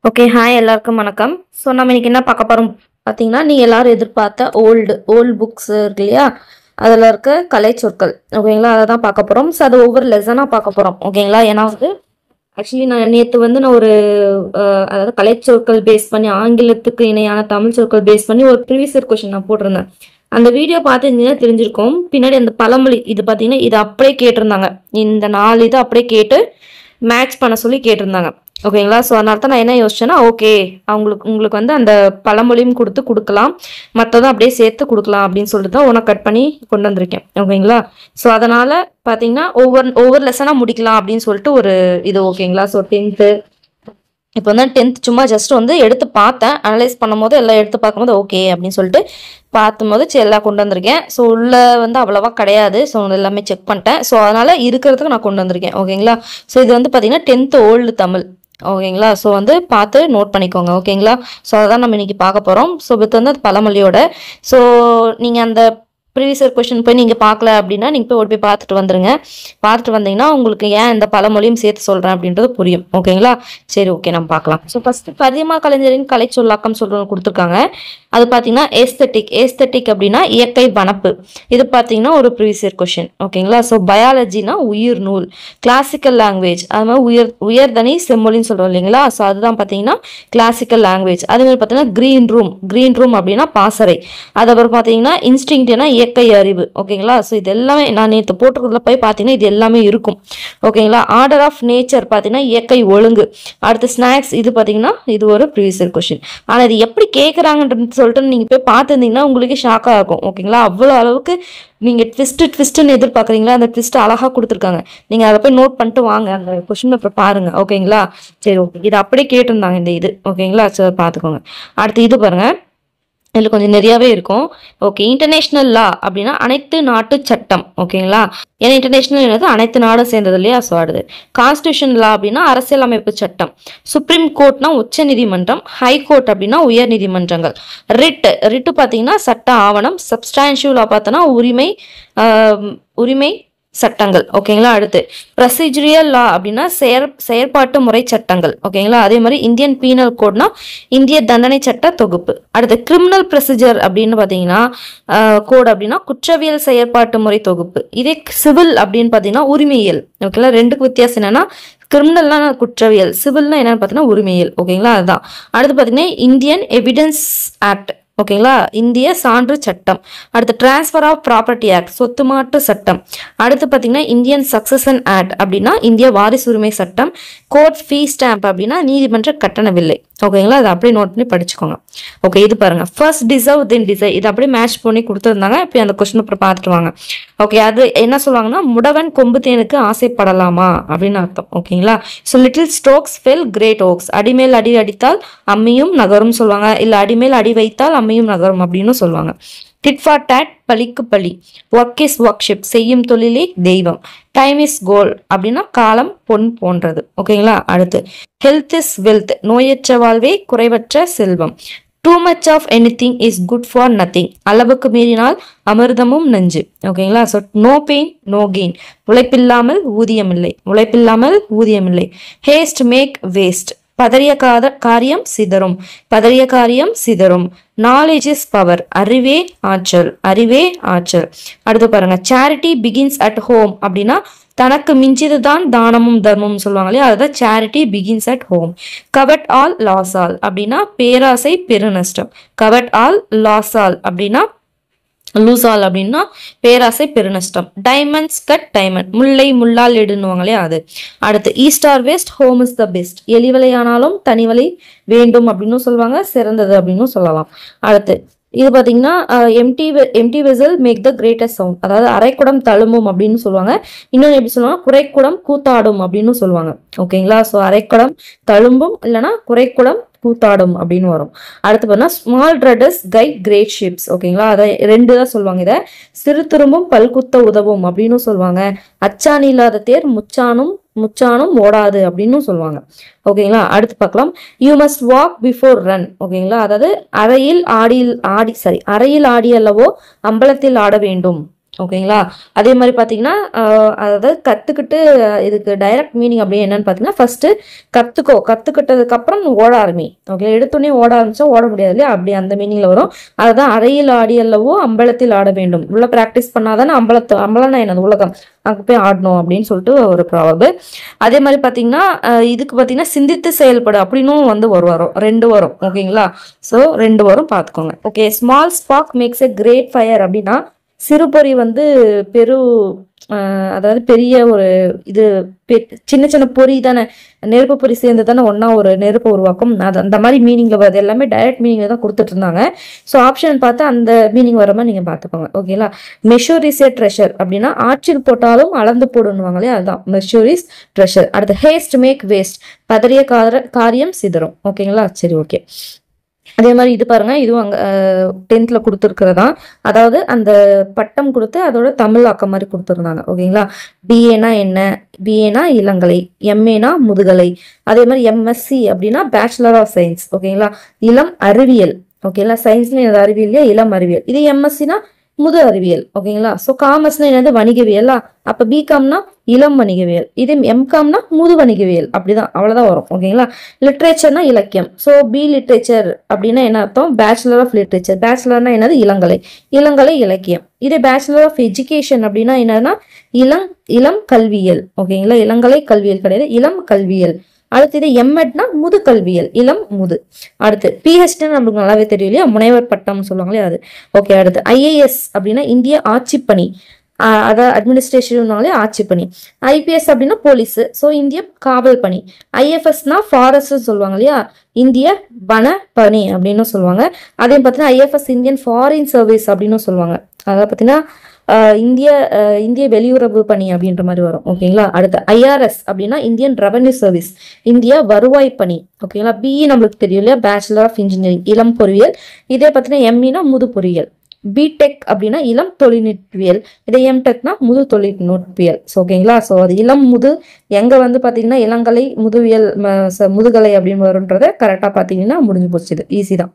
Okay hi எல்லாருக்கும் வணக்கம். So நம்ம இன்னைக்கு என்ன பார்க்க போகிறோம் பார்த்தீங்கன்னா, நீங்கள் எல்லாரும் எதிர்பார்த்த ஓல்டு புக்ஸ் இருக்கு இல்லையா, அதில் இருக்க கலை சொற்கள் ஓகேங்களா, அதை தான் பார்க்க போகிறோம். ஸோ அது ஒவ்வொரு லெசனாக பார்க்க போகிறோம் ஓகேங்களா. ஏன்னா ஆக்சுவலி நான் நேற்று நான் ஒரு அதாவது கலை சொற்கள் பேஸ் பண்ணி ஆங்கிலத்துக்கு இணையான தமிழ் சொற்கள் பேஸ் பண்ணி ஒரு ப்ரீவியஸ் இயர் கொஸ்டின் நான் போட்டிருந்தேன். அந்த வீடியோ பார்த்துருந்தீங்கன்னா தெரிஞ்சிருக்கும். பின்னாடி அந்த பழமொழி இது பார்த்தீங்கன்னா இது அப்படியே கேட்டிருந்தாங்க. இந்த 4 இது அப்படியே கேட்டு மேட்ச் பண்ண சொல்லி கேட்டிருந்தாங்க ஓகேங்களா. ஸோ அதனால தான் நான் என்ன யோசிச்சேன்னா, ஓகே உங்களுக்கு அந்த பழமொழியும் கொடுக்கலாம், மற்றதும் அப்படியே சேர்த்து கொடுக்கலாம் அப்படின்னு சொல்லிட்டு தான் உனக்கு கட் பண்ணி கொண்டு வந்திருக்கேன் ஓகேங்களா. ஸோ அதனால் பார்த்தீங்கன்னா ஒவ்வொரு லெசனாக முடிக்கலாம் அப்படின்னு சொல்லிட்டு ஒரு இது ஓகேங்களா. ஸோ 10th இப்போ 10th சும்மா ஜஸ்ட் எடுத்து பார்த்தேன், அனலைஸ் பண்ணும்போது எல்லாம் எடுத்து பார்க்கும்போது ஓகே அப்படின்னு சொல்லிட்டு பார்க்கும்போது சரி எல்லாம் கொண்டு வந்திருக்கேன். ஸோ உள்ள அவ்வளவா கிடையாது. ஸோ எல்லாமே செக் பண்ணிட்டேன். ஸோ அதனால் இருக்கிறதுக்கு நான் கொண்டு வந்திருக்கேன் ஓகேங்களா. ஸோ இது பார்த்தீங்கன்னா 10th ஓல்டு தமிழ் ஓகேங்களா. ஸோ பார்த்து நோட் பண்ணிக்கோங்க ஓகேங்களா. ஸோ அதான் நம்ம இன்னைக்கு பார்க்க போகிறோம். ஸோ வித் அந்த பழமொழியோட. ஸோ நீங்கள் அந்த ப்ரீவியஸ் இயர் கொஸ்டின் போய் நீங்கள் பார்க்கல அப்படின்னா நீங்கள் போய் போய் பார்த்துட்டு வந்துருங்க. பார்த்துட்டு வந்தீங்கன்னா உங்களுக்கு ஏன் இந்த பழமொழியும் சேர்த்து சொல்கிறேன் அப்படின்றது புரியும் ஓகேங்களா. சரி ஓகே நம்ம பார்க்கலாம். ஸோ ஃபஸ்ட்டு பரிமா கலைஞரின் கலை சொல்லாக்கம் சொல்கிறவங்க கொடுத்துருக்காங்க. அது பார்த்தீங்கன்னா ஏஸ்தட்டிக் அப்படின்னா இயற்கை வனப்பு. இது பார்த்தீங்கன்னா ஒரு ப்ரீவியஸ் இயர் கொஸ்டின் ஓகேங்களா. ஸோ பயாலஜினா உயிர் நூல், கிளாசிக்கல் லாங்குவேஜ் அது மாதிரி உயர்தனி செம்மொழின்னு சொல்கிறோம் இல்லைங்களா. ஸோ அதுதான் பார்த்தீங்கன்னா கிளாசிக்கல் லாங்குவேஜ். அதே மாதிரி பார்த்தீங்கன்னா க்ரீன் ரூம் அப்படின்னா பாசறை. அதுக்கப்புறம் பார்த்தீங்கன்னா இன்ஸ்டிங்க்ட்னா இயற்கை அறிவு ஓகேங்களா. ஸோ இது எல்லாமே நான் நேற்று போட்டுக்கிறதுல போய் பார்த்தீங்கன்னா இது எல்லாமே இருக்கும் ஓகேங்களா. ஆர்டர் ஆஃப் நேச்சர் பார்த்தீங்கன்னா இயற்கை ஒழுங்கு. அடுத்து ஸ்நாக்ஸ் இது பார்த்தீங்கன்னா இது ஒரு ப்ரீவியஸ் இயர் கொஸ்டின். ஆனால் இது எப்படி கேட்குறாங்கன்றது சொல்லிட்டு நீங்கள் போய் பார்த்துருந்தீங்கன்னா உங்களுக்கு ஷாக்காக இருக்கும் ஓகேங்களா. அவ்வளோ அளவுக்கு நீங்கள் ட்விஸ்ட்டுன்னு எதிர்பார்க்குறீங்களா, அந்த ட்விஸ்ட் அழகாக கொடுத்துருக்காங்க. நீங்கள் அதை போய் நோட் பண்ணிட்டு வாங்க, அந்த கொஸ்டின் பேப்பர் பாருங்க ஓகேங்களா. சரி ஓகே, இது அப்படியே கேட்டிருந்தாங்க இந்த இது ஓகேங்களா. சரி பார்த்துக்கோங்க. அடுத்து இது பாருங்க, இதில் கொஞ்சம் நிறையாவே இருக்கும். ஓகே, இன்டர்நேஷ்னல் லா அப்படின்னா அனைத்து நாட்டு சட்டம் ஓகேங்களா. ஏன்னா இன்டர்நேஷ்னல் அனைத்து நாடும் சேர்ந்தது இல்லையா. ஸோ அடுத்து கான்ஸ்டியூஷன் லா அப்படின்னா அரசியலமைப்பு சட்டம். சுப்ரீம் கோர்ட்னா உச்ச நீதிமன்றம். ஹை கோர்ட் அப்படின்னா உயர் நீதிமன்றங்கள். ரிட்டு பார்த்தீங்கன்னா சட்ட ஆவணம். சப்ஸ்டான்ஷியல் லா பார்த்தோன்னா உரிமை சட்டங்கள் ஓகேங்களா. அடுத்து ப்ரொசீஜரியல் லா அப்படின்னா செயற்பாட்டு முறை சட்டங்கள் ஓகேங்களா. அதே மாதிரி இந்தியன் பீனல் கோட்னா இந்திய தண்டனை சட்ட தொகுப்பு. அடுத்து கிரிமினல் ப்ரொசீஜர் அப்படின்னு பார்த்தீங்கன்னா கோட் அப்படின்னா குற்றவியல் செயற்பாட்டு முறை தொகுப்பு. இதே சிவில் அப்படின்னு பார்த்தீங்கன்னா உரிமையியல் ஓகேங்களா. ரெண்டுக்கு வித்தியாசம் என்னன்னா, கிரிமினல்னா குற்றவியல், சிவில்னா என்னன்னு பார்த்தீங்கன்னா உரிமையியல் ஓகேங்களா. அதுதான். அடுத்து பார்த்தீங்கன்னா இந்தியன் எவிடன்ஸ் ஆக்ட் ஓகேங்களா, இந்திய சான்று சட்டம். அடுத்து டிரான்ஸ்ஃபர் ஆஃப் ப்ராப்பர்ட்டி ஆக்ட், சொத்து மாற்று சட்டம். அடுத்து பார்த்தீங்கன்னா இந்தியன் சக்சஷன் ஆக்ட் அப்படின்னா இந்திய வாரிசு உரிமை சட்டம். கோர்ட் ஃபீ ஸ்டாம்ப் அப்படின்னா நீதிமன்ற கட்டண வில்லை ஓகேங்களா. அதை அப்படியே நோட் பண்ணி படிச்சுக்கோங்க. ஓகே, இது பாருங்க, ஃபர்ஸ்ட் டிசர்வ் தென் டிசைர், இது அப்படியே மேட்ச் பண்ணி கொடுத்துருந்தாங்க. இப்போ அந்த கொஸ்டின் அப்புறம் பார்த்துட்டு வாங்க. ஓகே, அது என்ன சொல்லுவாங்கன்னா, முடவன் கொம்பு தேனுக்கு ஆசைப்படலாமா அப்படின்னு அர்த்தம் ஓகேங்களா. So little strokes fell great oaks, அடிமேல் அடி அடித்தால் அம்மியும் நகரும் சொல்லுவாங்க. இல்லை அடிமேல் அடி வைத்தால் அம்மியும் நகரும் அப்படின்னு சொல்லுவாங்க. டிட் ஃபார் டேட், பழிக்கு பழி. ஒர்க் இஸ் ஒர்க்ஷிப், செய்யும் தொழிலே தெய்வம். டைம் இஸ் கோல் அப்படின்னா காலம் பொன் போன்றது ஓகேங்களா. அடுத்து ஹெல்த் இஸ் வெல்த், நோயற்ற வாழ்வே குறைவற்ற செல்வம். Too much of anything is good for nothing, அளவுக்கு மீறினால் அமிர்தமும் நஞ்சு ஓகேங்களா. So no pain no gain, உழைப்பில்லாமல் ஊதியம் இல்லை. ஹேஸ்ட் மேக் வேஸ்ட், பதறிய காரியம் சிதறும். நாலேஜ் இஸ் பவர், அறிவே ஆற்றல். அடுத்து பாருங்க, சேரிட்டி பிகின்ஸ் அட் ஹோம் அப்படின்னா தனக்கு மிஞ்சியதுதான் தானமும் தர்மமும் சொல்லுவாங்க இல்லையா, அதுதான் charity begins at home. Covet all lose all அப்படின்னா பேராசை பெருநஷ்டம். கவட் ஆல் லாஸ் ஆல் அப்படின்னா லூசால் அப்படின்னா பேராசை பெருநஷ்டம். டைமண்ட்ஸ் கட் டைமண்ட், முல்லை முள்ளால் எடுன்னுவாங்களே அது. அடுத்து east or west, home is the best, எலிவலையானாலும் தனிவலை வேண்டும் அப்படின்னு சொல்லுவாங்க, சிறந்தது அப்படின்னு சொல்லலாம். அடுத்து இது பார்த்தீங்கன்னா empty vessel make the greatest sound, அதாவது அரைக்குடம் தழும்பும் அப்படின்னு சொல்லுவாங்க. இன்னொன்று எப்படி சொல்லுவாங்க, குறைக்குடம் கூத்தாடும் அப்படின்னு சொல்லுவாங்க ஓகேங்களா. ஸோ அரைக்குடம் தழும்பும் இல்லைன்னா குறைக்குடம் கூத்தாடும் அப்படின்னு வரும். அடுத்து பார்த்தா ஸ்மால் ட்ரடர்ஸ் கைட் கிரேட் ஷிப்ஸ் ஓகேங்களா. அதை 2 தான் சொல்லுவாங்க. இதை சிறு திரும்பும் பல்குத்த உதவும் அப்படின்னு சொல்லுவாங்க. அச்சாணி இல்லாத தேர் முச்சானும் ஓடாது அப்படின்னு சொல்லுவாங்க ஓகேங்களா. அடுத்து பார்க்கலாம், you must walk before run ஓகேங்களா. அதாவது அறையில் ஆடி அல்லவோ அம்பலத்தில் ஆட வேண்டும் ஓகேங்களா. அதே மாதிரி பார்த்தீங்கன்னா அதாவது கற்றுக்கிட்டு இதுக்கு டைரக்ட் மீனிங் அப்படி என்னன்னு பார்த்தீங்கன்னா ஃபர்ஸ்ட் கற்றுக்கிட்டதுக்கு அப்புறம் ஓட ஆரம்பி. ஓகே, எடுத்தோடனே ஓட ஆரம்பிச்சா ஓட முடியாது இல்லையா, அப்படி அந்த மீனிங்ல வரும். அதுதான் அறையில் ஆடி அல்லவோ அம்பலத்தில் ஆட வேண்டும். உள்ள ப்ராக்டிஸ் பண்ணாதானே அம்பலம்னா என்னது உலகம், அங்கே போய் ஆடணும் அப்படின்னு சொல்லிட்டு ஒரு ப்ராவர்பு. அதே மாதிரி பார்த்தீங்கன்னா இதுக்கு பார்த்தீங்கன்னா சிந்தித்து செயல்படு அப்படின்னும் வந்து வரும், ரெண்டு வரும். ஓகேங்களா, ஸோ ரெண்டு வரும் பார்த்துக்கோங்க. Okay, small spark makes a great fire அப்படின்னா சிறுபொறி வந்து பெரு அதாவது பெரிய ஒரு இது சின்ன சின்ன பொறி தானே, நெருப்பு பொறி சேர்ந்து தானே ஒன்னா ஒரு நெருப்பு உருவாக்கும். அது அந்த மாதிரி மீனிங்ல வருது, எல்லாமே டைரக்ட் மீனிங்ல தான் கொடுத்துட்டு இருந்தாங்க. ஸோ ஆப்ஷன் பார்த்து அந்த மீனிங் வர மாதிரி நீங்க பார்த்துக்கோங்க. ஓகேங்களா. மெஷூர் இஸ் ஏ ட்ரெஷர் அப்படின்னா ஆற்றில் போட்டாலும் அளந்து போடணுவாங்களே, அதுதான் மெஷூர் இஸ் ட்ரெஷர். அடுத்து ஹேஸ்ட் மேக் வேஸ்ட், பதறிய காரியம் சிதறும். ஓகேங்களா, சரி ஓகே. அதே மாதிரி இது பாருங்க, இதுவும் அங்கே 10th கொடுத்துருக்கிறதா, அதாவது அந்த பட்டம் கொடுத்து அதோட தமிழ் ஆக்கம் மாதிரி கொடுத்துருந்தாங்க. ஓகேங்களா. பிஏனா என்ன, பிஏனா இளங்கலை, எம்ஏனா முதுகலை, அதே மாதிரி எம்எஸ்சி அப்படின்னா பேச்சுலர் ஆஃப் சயின்ஸ். ஓகேங்களா, இளம் அறிவியல். ஓகேங்களா, சயின்ஸ்ல அறிவியல், இளம் அறிவியல். இது எம்எஸ்சினா முது அறிவியல். ஓகேங்களா. ஸோ காமர்ஸ்னா என்னது வணிகவியலா, அப்போ பிகாம்னா இளம் வணிகவியல், இது எம்காம்னா முது வணிகவியல். அப்படிதான், அவ்வளோதான் வரும். ஓகேங்களா. லிட்ரேச்சர்னா இலக்கியம். ஸோ பி லிட்ரேச்சர் அப்படின்னா என்ன அர்த்தம், பேச்சுலர் ஆஃப் லிட்ரேச்சர். பேச்சுலர்னா என்னது இளங்கலை, இளங்கலை இலக்கியம். இதே பேச்சுலர் ஆஃப் எஜுகேஷன் அப்படின்னா என்னன்னா இளம் கல்வியல். ஓகேங்களா, இளங்கலை கல்வியல் கிடையாது, இளம் கல்வியல். அடுத்து இது எம்எட்னா முது கல்வியல், இளம் முது. அடுத்து பிஹெச்டி நம்மளுக்கு நல்லாவே தெரியும் இல்லையா, முனைவர் பட்டம் சொல்லுவாங்களே அது. ஓகே, அடுத்து ஐஏஎஸ் அப்படின்னா இந்திய ஆட்சிப்பணி, அதாவது அட்மினிஸ்ட்ரேஷன்னாலே ஆட்சிப்பணி. ஐபிஎஸ் அப்படின்னா போலீஸ், ஸோ இந்திய காவல் பணி. ஐஎஃப்எஸ்னா ஃபாரஸ்ட் சொல்லுவாங்க இல்லையா, இந்திய வன பணி அப்படின்னு சொல்லுவாங்க. அதே பார்த்தீங்கன்னா ஐஎஃப்எஸ் இந்தியன் ஃபாரின் சர்வீஸ் அப்படின்னு சொல்லுவாங்க. அதாவது பார்த்தீங்கன்னா இந்திய வெளியுறவு பணி அப்படின்ற மாதிரி வரும். ஓகேங்களா. அடுத்து ஐஆர்எஸ் அப்படின்னா இந்தியன் ரெவன்யூ சர்வீஸ், இந்திய வருவாய் பணி. ஓகேங்களா. பிஇ நம்மளுக்கு தெரியும் இல்லையா, பேச்சுலர் ஆஃப் இன்ஜினியரிங், இளம் பொறியியல். இதே பார்த்தீங்கன்னா எம்இனா முது பொறியியல். பிடெக் அப்படின்னா இளம் தொழில்நுட்பியல், இதே எம்டெக்னா முது தொழில்நுட்பியல். ஓகேங்களா. ஸோ அது இளம் முது எங்க வந்து பாத்தீங்கன்னா இளங்கலை முதுவியல் முதுகலை அப்படின்னு வரும்ன்றத கரெக்டா பாத்தீங்கன்னா முடிஞ்சு போச்சு, இது ஈஸி தான்.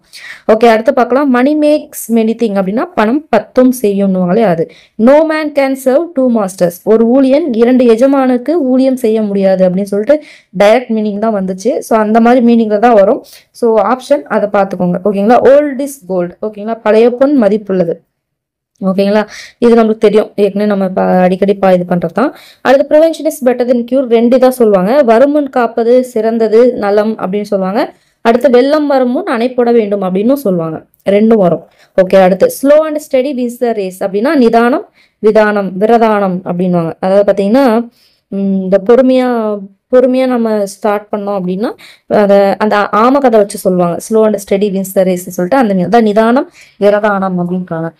ஓகே, அடுத்து பார்க்கலாம். மணி மேக்ஸ் மெனிதிங் அப்படின்னா பணம் பத்தும் செய்யும்னுவாங்களே அது. No man can serve two masters, ஒரு ஊழியன் இரண்டு எஜமானுக்கு ஊழியம் செய்ய முடியாது அப்படின்னு சொல்லிட்டு டைரக்ட் மீனிங் தான் வந்துச்சு. ஸோ அந்த மாதிரி மீனிங்ல தான் வரும். ஸோ ஆப்ஷன் அதை பார்த்துக்கோங்க. ஓகேங்களா. Old is gold. ஓகேங்களா, பழைய பொன் மதிப்புள்ளது. ஓகேங்களா, இது நம்மளுக்கு தெரியும், ஏற்கனவே நம்ம அடிக்கடி இது பண்றதுதான். அடுத்து prevention is better then cure, ரெண்டு தான் சொல்லுவாங்க. வருமுன் காப்பது சிறந்தது நலம் அப்படின்னு சொல்லுவாங்க. அடுத்து வெள்ளம் வரும் முன் அணை போட வேண்டும் அப்படின்னு சொல்லுவாங்க, ரெண்டும் வரும். ஓகே, அடுத்து slow and steady wins the race அப்படின்னா நிதானம் விரதானம் அப்படின்வாங்க. அதாவது பாத்தீங்கன்னா இந்த பொறுமையா நம்ம ஸ்டார்ட் பண்ணோம் அப்படின்னா அந்த ஆம கதை வச்சு சொல்லுவாங்க, slow and steady wins the race சொல்லிட்டு அந்த நிதானம் விரதானம் அப்படின்றாங்க.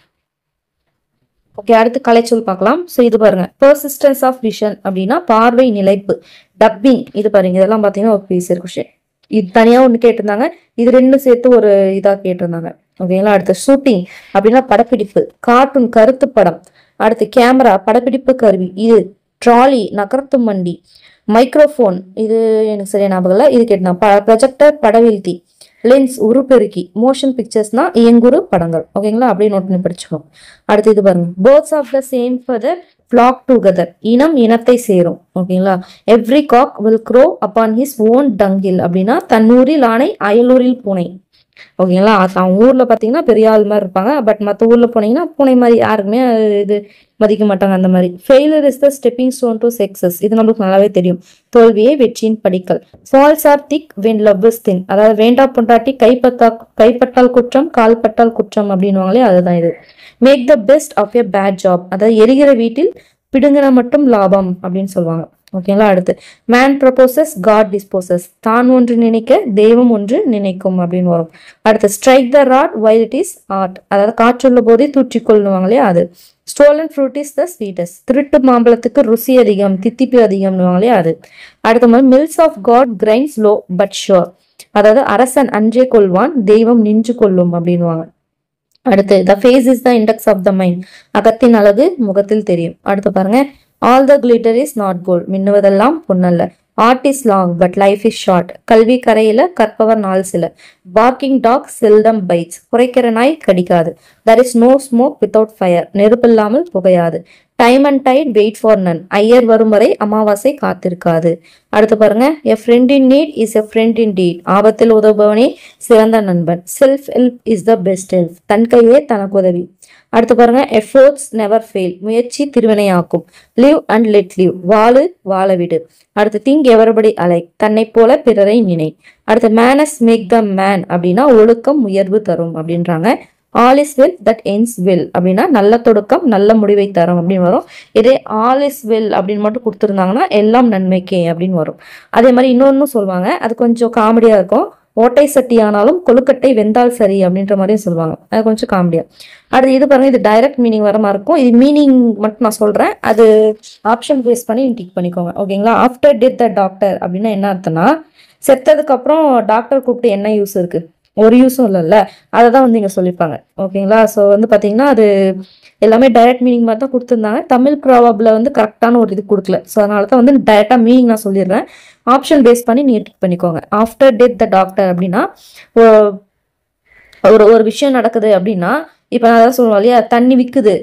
ஓகே, அடுத்து கலைச்சொல் பார்க்கலாம். ஸோ இது பாருங்க, பெர்சிஸ்டன்ஸ் ஆஃப் விஷன் அப்படின்னா பார்வை நிலைப்பு. டப்பிங் இது பாருங்க, இதெல்லாம் பார்த்தீங்கன்னா ஒரு பீஸ் கொஸ்டின். இது தனியாக ஒன்று கேட்டிருந்தாங்க, இது ரெண்டும் சேர்த்து ஒரு இதாக கேட்டிருந்தாங்க. ஓகேங்களா. அடுத்து ஷூட்டிங் அப்படின்னா படப்பிடிப்பு. கார்ட்டூன் கருத்து படம். அடுத்து கேமரா படப்பிடிப்பு கருவி. இது ட்ராலி நகர்த்தும் வண்டி. மைக்ரோஃபோன் இது எனக்கு சரியா ஞாபகம் இல்லை, இது கேட்டாங்க. ப்ரொஜெக்டர் படவீழ்த்தி. லென்ஸ் உருப்பெருக்கி. மோஷன் பிக்சர்ஸ்னா இயங்குறு படங்கள். ஓகேங்களா, அப்படியே நோட் பண்ணி படிச்சுக்கணும். அடுத்து இது பாருங்க, birds of the same feather flock together, இனம் இனத்தை சேரும். ஓகேங்களா. Every cock will crow upon his own dunghill அப்படின்னா தன்னூரில் ஆணை அயலூரில் பூனை. ஓகேங்களா, அவங்க ஊர்ல பாத்தீங்கன்னா பெரிய ஆள் மாதிரி இருப்பாங்க, பட் மற்ற ஊர்ல போனீங்கன்னா பூனை மாதிரி யாருக்குமே இது மதிக்க மாட்டாங்க. அந்த மாதிரி failure is the stepping stone to success, இது நம்மளுக்கு நல்லாவே தெரியும். தோல்வியே வெற்றியின் படிக்கல். Faults are thick when love is thin, அதாவது வேண்டா பொண்டாட்டி கைப்பட்டால் குற்றம் கால்பட்டால் குற்றம் அப்படின்வாங்களே, அதுதான் இது. Make the best of a bad job, அதாவது எரிகிற வீட்டில் பிடுங்கிற மட்டும் லாபம் அப்படின்னு சொல்லுவாங்க. ஓகேங்களா. அடுத்து மேன் ப்ரொபோசஸ் காட் டிஸ்போசஸ், தான் ஒன்று நினைக்க தெய்வம் ஒன்று நினைக்கும் அப்படின்னு வரும். அடுத்து strike the rod while it is hot, அதாவது காற்றுள்ள போதே தூற்றிக்கொள்ளுவாங்களே அது. Stolen fruit is the sweetest, திருட்டு மாம்பழத்துக்கு ருசி அதிகம் தித்திப்பு அதிகம்னுவாங்களே அது. அடுத்த மாதிரி mills of god grinds low but sure, அதாவது அரசன் அன்றே கொள்வான் தெய்வம் நின்று கொள்ளும் அப்படின்வாங்க. அடுத்து the face is the index of the mind, அகத்தின் அழகு முகத்தில் தெரியும். அடுத்து பாருங்க, All the glitter is not gold. மின்னுவதெல்லாம் பொன்னல்ல. Art is long, but life is short. கல்வி கரையில கற்பவர் நாள் சில. Barking dog seldom bites. குறைக்கிற நாய் கடிக்காது. There is no smoke without fire. நெருப்பில்லாமல் புகையாது. Time and tide wait for none. Iyer வரும் வரை அமாவாசை காத்திருக்காது. அடுத்து பாருங்க, a friend in need is a friend indeed. ஆபத்தில் உதவுபவனே சிறந்த நண்பன். Self help is the best help. தன் கையே தனக்கு உதவி. அடுத்து பாருங்க, efforts never fail. முயற்சி திருவினையாக்கும். Live and let live. வாழு வாழ விடு. அடுத்து think everybody alike. தன்னை போல பிறரை நினை. அடுத்து manners make the man அப்படின்னா ஒழுக்கம் உயர்வு தரும் அப்படின்றாங்க. All is well that ends well அப்படின்னா நல்ல தொடக்கம் நல்ல முடிவை தரும் அப்படின்னு வரும். இதே all is well அப்படின்னு மட்டும் கொடுத்துருந்தாங்கன்னா எல்லாம் நன்மைக்கே அப்படின்னு வரும். அதே மாதிரி இன்னொன்னு சொல்லுவாங்க, அது கொஞ்சம் காமெடியா இருக்கும். ஓட்டை சட்டி ஆனாலும் கொழுக்கட்டை வெந்தால் சரி அப்படின்ற மாதிரியும் சொல்லுவாங்க. அது கொஞ்சம் காமெடியா. அடுத்து இது பாருங்க, இது டைரக்ட் மீனிங் வர மாதிரி இருக்கும். இது மீனிங் மட்டும் நான் சொல்றேன், அது ஆப்ஷன் பேஸ் பண்ணி டிக் பண்ணிக்கோங்க. ஓகேங்களா? ஆஃப்டர் டெத் த டாக்டர் அப்படின்னா என்ன அர்த்தம்னா, செத்ததுக்கு அப்புறம் டாக்டர் கூப்பிட்டு என்ன யூஸ் இருக்கு, ஒரு யூஸும் இல்லைல்ல, அதை தான் வந்து இங்கே சொல்லியிருப்பாங்க. ஓகேங்களா? ஸோ வந்து பார்த்தீங்கன்னா அது எல்லாமே டைரக்ட் மீனிங் மாதிரி தான் கொடுத்துருந்தாங்க. தமிழ் ப்ராபப்ல வந்து கரெக்டான ஒரு இது கொடுக்கல. ஸோ அதனால தான் வந்து டைரக்டாக மீனிங் நான் சொல்லிடுறேன். ஆப்ஷன் பேஸ் பண்ணி நீங்கள் டிக் பண்ணிக்கோங்க. ஆஃப்டர் டெத் த டாக்டர் அப்படின்னா ஒரு விஷயம் நடக்குது அப்படின்னா, இப்போ நான் அதான் சொல்லுவோம் இல்லையா, தண்ணி விற்குது,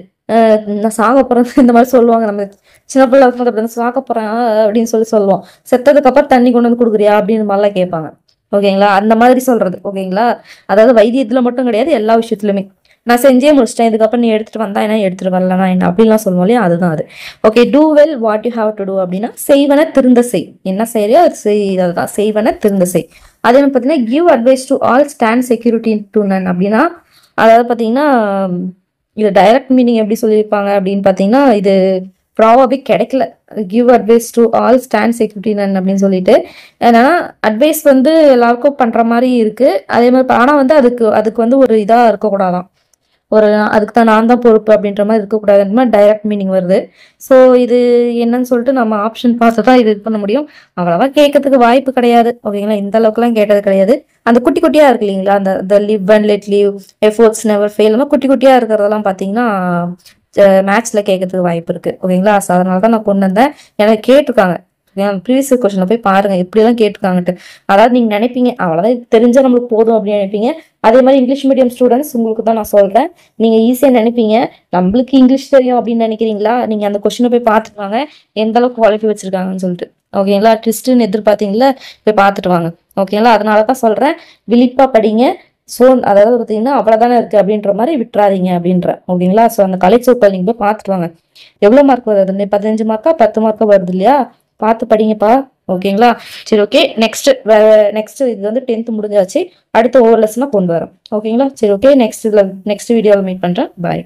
நான் சாக போறேன் இந்த மாதிரி சொல்லுவாங்க. நம்ம சின்ன பிள்ளை இருக்கும்போது அப்படி சாக போறேன் அப்படின்னு சொல்லுவோம். செத்ததுக்கு அப்புறம் தண்ணி கொண்டு வந்து கொடுக்குறியா அப்படின்னு மாதிரிலாம் கேட்பாங்க. ஓகேங்களா? அந்த மாதிரி சொல்றது. ஓகேங்களா? அதாவது வைத்தியத்துல மட்டும் கிடையாது, எல்லா விஷயத்துலயுமே. நான் செஞ்சே முடிச்சிட்டேன், இதுக்கப்புறம் நீ எடுத்துட்டு வந்தா என்ன, எடுத்துட்டு வரலன்னா என்ன அப்படின்லாம் சொல்லுவோம் இல்லையா, அதுதான் அது. Okay, do well what you have to do அப்படின்னா செய்வன திருந்த செய். என்ன செய்யறியோ அது செய், அதுதான் செய்வன திருந்த செய். அதே மாதிரி பார்த்தீங்கன்னா give advice to all stand security to none அப்படின்னா, அதாவது பார்த்தீங்கன்னா இது டைரக்ட் மீனிங் எப்படி சொல்லியிருப்பாங்க அப்படின்னு பார்த்தீங்கன்னா, இது ப்ராபபிள் கிடைக்கல. Give advice to all stand security none அப்படின்னு சொல்லிட்டு, ஏன்னா அட்வைஸ் வந்து எல்லாருக்கும் பண்ற மாதிரி இருக்கு. அதே மாதிரி ஆனால் வந்து அதுக்கு வந்து ஒரு இதாக இருக்கக்கூடாதான், ஒரு அதுக்கு தான் நான் தான் பொறுப்பு அப்படின்ற மாதிரி இருக்கக்கூடாதுன்ற மாதிரி டைரக்ட் மீனிங் வருது. ஸோ இது என்னன்னு சொல்லிட்டு நம்ம ஆப்ஷன் பார்த்து தான் இது பண்ண முடியும். அவ்வளவா கேட்கறதுக்கு வாய்ப்பு கிடையாது. ஓகேங்களா? இந்த அளவுக்குலாம் கேட்டது கிடையாது. அந்த குட்டி குட்டியா இருக்கு இல்லைங்களா, அந்த live and let leave, efforts never fail, குட்டி குட்டியா இருக்கிறதெல்லாம் பார்த்தீங்கன்னா மேட்ச்ல கேட்கறதுக்கு வாய்ப்பு இருக்கு. ஓகேங்களா? ஸோ அதனால தான் நான் கொண்டு வந்தேன். எனக்கு கேட்டிருக்காங்க, ப்ரீவியஸ் கொஸ்டின்ல போய் பாருங்க இப்படிலாம் கேட்டிருக்காங்கட்டு. அதாவது நீங்க நினைப்பீங்க அவ்வளவுதான் தெரிஞ்சா நம்மளுக்கு போதும் அப்படின்னு நினைப்பீங்க. அதே மாதிரி இங்கிலீஷ் மீடியம் ஸ்டூடெண்ட்ஸ் உங்களுக்கு தான் நான் சொல்றேன், நீங்க ஈஸியா நினைப்பீங்க நம்மளுக்கு இங்கிலீஷ் தெரியும் அப்படின்னு நினைக்கிறீங்களா, நீங்க அந்த கொஸ்டினை போய் பார்த்துட்டு வாங்க எந்த அளவுக்கு குவாலிஃபை வச்சிருக்காங்கன்னு சொல்லிட்டு. ஓகேங்களா? ட்விஸ்ட்னு எதிர்பார்த்தீங்களா, போய் பார்த்துட்டு வாங்க. ஓகேங்களா? அதனாலதான் சொல்றேன், விழிப்பா படிங்க. ஸோ அதாவது பார்த்தீங்கன்னா அவ்வளோதானே இருக்கு அப்படின்ற மாதிரி விட்டுறாதீங்க அப்படின்ற. ஓகேங்களா? ஸோ அந்த கலைச்சொற்கள் நீங்க போய் பார்த்துட்டு வாங்க. எவ்வளோ மார்க் வருது, 15 மார்க்கா 10 மார்க்கா வருது இல்லையா, பார்த்து படிங்கப்பா. ஓகேங்களா? சரி, ஓகே. நெக்ஸ்ட் இது வந்து 10th முடிஞ்சாச்சு. அடுத்த ஒவ்வொரு லெசனா கொண்டு வரோம். ஓகேங்களா? சரி, ஓகே. நெக்ஸ்ட் வீடியோவில் மீட் பண்றேன். பாய்.